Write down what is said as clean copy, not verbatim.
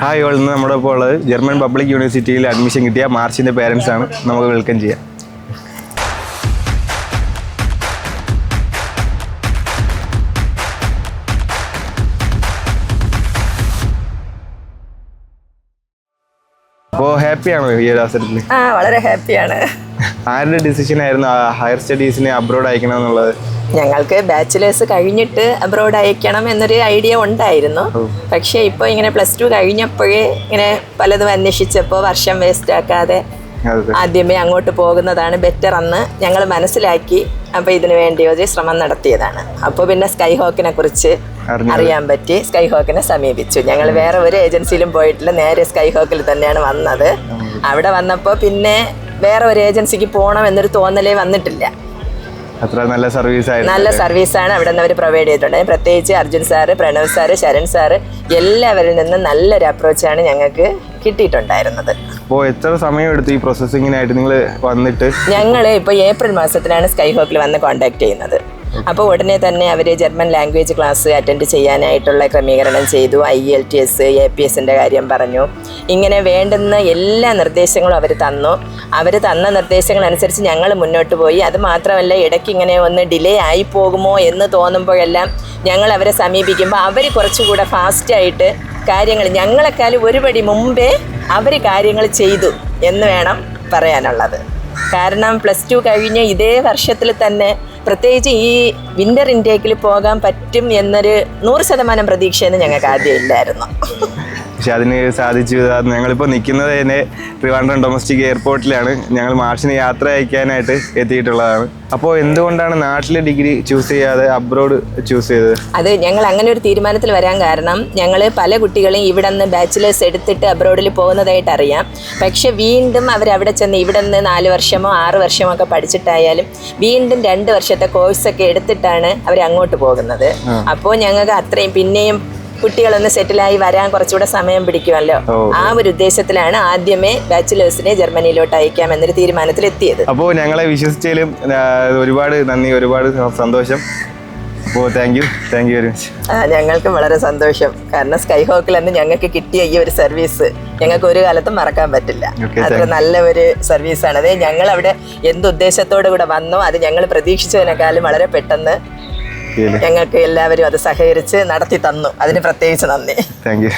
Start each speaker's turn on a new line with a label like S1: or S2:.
S1: Hi all, ഇന്ന് നമ്മുടെ ഇപ്പോൾ ഉള്ളത് ജർമ്മൻ പബ്ലിക് യൂണിവേഴ്സിറ്റിയിൽ അഡ്മിഷൻ കിട്ടിയ മാർച്ചിൻ്റെ പേരൻസ് ആണ്. നമുക്ക് വെൽക്കം ചെയ്യാം. അപ്പോൾ ഹാപ്പിയാണോ ഈ ഒരു അവസരത്തിൽ?
S2: വളരെ ഹാപ്പിയാണ്.
S1: ആരുടെ ഡിസിഷൻ ആയിരുന്നു ഹയർ സ്റ്റഡീസിനെ അബ്രോഡ് അയക്കണം എന്നുള്ളത്?
S2: ഞങ്ങൾക്ക് ബാച്ചിലേഴ്സ് കഴിഞ്ഞിട്ട് അബ്രോഡ് അയക്കണം എന്നൊരു ഐഡിയ ഉണ്ടായിരുന്നു. പക്ഷേ ഇപ്പോൾ ഇങ്ങനെ +2 കഴിഞ്ഞപ്പോഴേ ഇങ്ങനെ പലതും അന്വേഷിച്ചപ്പോൾ വർഷം വേസ്റ്റ് ആക്കാതെ ആദ്യമേ അങ്ങോട്ട് പോകുന്നതാണ് ബെറ്റർ എന്ന് ഞങ്ങൾ മനസ്സിലാക്കി. അപ്പോൾ ഇതിനു വേണ്ടി ഒരു ശ്രമം നടത്തിയതാണ്. അപ്പോൾ പിന്നെ സ്കൈ ഹോക്കിനെ കുറിച്ച് അറിയാൻ പറ്റി. സ്കൈ ഹോക്കിനെ സമീപിച്ചു. ഞങ്ങൾ വേറെ ഒരു ഏജൻസിയിലും പോയിട്ടില്ല, നേരെ സ്കൈ ഹോക്കിൽ തന്നെയാണ് വന്നത്. അവിടെ വന്നപ്പോൾ പിന്നെ വേറെ ഒരു ഏജൻസിക്ക് പോകണം എന്നൊരു തോന്നലേ വന്നിട്ടില്ല.
S1: അത്ര നല്ല സർവീസായിരുന്നു.
S2: നല്ല സർവീസാണ് അവിടെ നിന്ന് അവർ പ്രൊവൈഡ് ചെയ്തിട്ടുണ്ട്. പ്രത്യേകിച്ച് Arjun sir, Pranav sir, Sharan sir എല്ലാവരിൽ നിന്നും നല്ലൊരു അപ്രോച്ചാണ് ഞങ്ങൾക്ക് കിട്ടിയിട്ടുണ്ടായിരുന്നത്.
S1: അപ്പോൾ എത്ര സമയം എടുത്തു ഈ പ്രോസസ്സിങ്ങിനായിട്ട് നിങ്ങൾ വന്നിട്ട്?
S2: ഞങ്ങൾ ഇപ്പോൾ ഏപ്രിൽ മാസത്തിലാണ് സ്കൈ ഹോക്കിൽ വന്ന് കോൺടാക്ട് ചെയ്യുന്നത്. അപ്പോൾ ഉടനെ തന്നെ അവർ ജർമ്മൻ ലാംഗ്വേജ് ക്ലാസ് അറ്റൻഡ് ചെയ്യാനായിട്ടുള്ള ക്രമീകരണം ചെയ്തു. IELTS, APSൻ്റെ കാര്യം പറഞ്ഞു. ഇങ്ങനെ വേണ്ടുന്ന എല്ലാ നിർദ്ദേശങ്ങളും അവർ തന്നു. അവർ തന്ന നിർദ്ദേശങ്ങൾ അനുസരിച്ച് ഞങ്ങൾ മുന്നോട്ട് പോയി. അത് മാത്രമല്ല, ഇടയ്ക്ക് ഇങ്ങനെ ഒന്ന് ഡിലേ ആയി പോകുമോ എന്ന് തോന്നുമ്പോഴെല്ലാം ഞങ്ങൾ അവരെ സമീപിക്കുമ്പോൾ അവർ കുറച്ചുകൂടെ ഫാസ്റ്റായിട്ട് കാര്യങ്ങൾ ഞങ്ങളെക്കാളും ഒരുപടി മുമ്പേ അവർ കാര്യങ്ങൾ ചെയ്തു എന്ന് വേണം പറയാനുള്ളത്. കാരണം +2 കഴിഞ്ഞ് ഇതേ വർഷത്തിൽ തന്നെ പ്രത്യേകിച്ച് ഈ വിൻ്റർ ഇൻടേക്കിൽ പോകാൻ പറ്റും എന്നൊരു 100% പ്രതീക്ഷയൊന്നും ഞങ്ങൾക്ക് ആദ്യം ഇല്ലായിരുന്നു.
S1: പക്ഷെ അതിന് സാധിച്ചു. ഞങ്ങളിപ്പോൾ നിൽക്കുന്നത് തന്നെ ട്രിവാൻഡ്രം ഡൊമസ്റ്റിക് എയർപോർട്ടിലാണ്. ഞങ്ങൾ മാർച്ചിന് യാത്ര അയക്കാനായിട്ട് എത്തിയിട്ടുള്ളതാണ്. അപ്പോൾ എന്തുകൊണ്ടാണ് നാട്ടിലെ ഡിഗ്രി ചൂസ് ചെയ്യാതെ അബ്രോഡ് ചൂസ് ചെയ്തത്? അത്
S2: ഞങ്ങൾ അങ്ങനെ ഒരു തീരുമാനത്തിൽ വരാൻ കാരണം, ഞങ്ങൾ പല കുട്ടികളെയും ഇവിടെ നിന്ന് ബാച്ചിലേഴ്സ് എടുത്തിട്ട് അബ്രോഡിൽ പോകുന്നതായിട്ട് അറിയാം. പക്ഷെ വീണ്ടും അവരവിടെ ചെന്ന് ഇവിടെ നിന്ന് 4 വർഷമോ 6 വർഷമോ ഒക്കെ പഠിച്ചിട്ടായാലും വീണ്ടും 2 വർഷത്തെ കോഴ്സൊക്കെ എടുത്തിട്ടാണ് അവർ അങ്ങോട്ട് പോകുന്നത്. അപ്പോൾ ഞങ്ങൾക്ക് അത്രയും പിന്നെയും കുട്ടികളൊന്ന് സെറ്റിലായി വരാൻ കുറച്ചുകൂടെ സമയം പിടിക്കുമല്ലോ. ആ ഒരു ഉദ്ദേശത്തിലാണ് ആദ്യമേ ബാച്ചിലേഴ്സിനെ ജർമ്മനിയിലോട്ട് അയക്കാം എന്നൊരു തീരുമാനത്തിലെത്തിയത്.
S1: അപ്പോൾ ഞങ്ങളെ വിശ്വസിച്ചാലും ഒരുപാട് നന്ദി, ഒരുപാട് സന്തോഷം. അപ്പോൾ താങ്ക് യു വെരി മച്ച്.
S2: ഞങ്ങൾക്ക് വളരെ സന്തോഷം. കാരണം സ്കൈ ഹോക്കിൽ നിന്ന് ഞങ്ങൾക്ക് കിട്ടിയ ഈ ഒരു സർവീസ് ഞങ്ങൾക്ക് ഒരു കാലത്തും മറക്കാൻ പറ്റില്ല. അത്ര നല്ല ഒരു സർവീസാണ്. അത് ഞങ്ങൾ അവിടെ എന്തുദ്ദേശത്തോടു കൂടെ വന്നോ അത് ഞങ്ങൾ പ്രതീക്ഷിച്ചതിനേക്കാളും വളരെ പെട്ടെന്ന് ഞങ്ങൾക്ക് എല്ലാവരും അത് സഹകരിച്ച് നടത്തി തന്നു. അതിന് പ്രത്യേകിച്ച് നന്ദി.
S1: Thank you.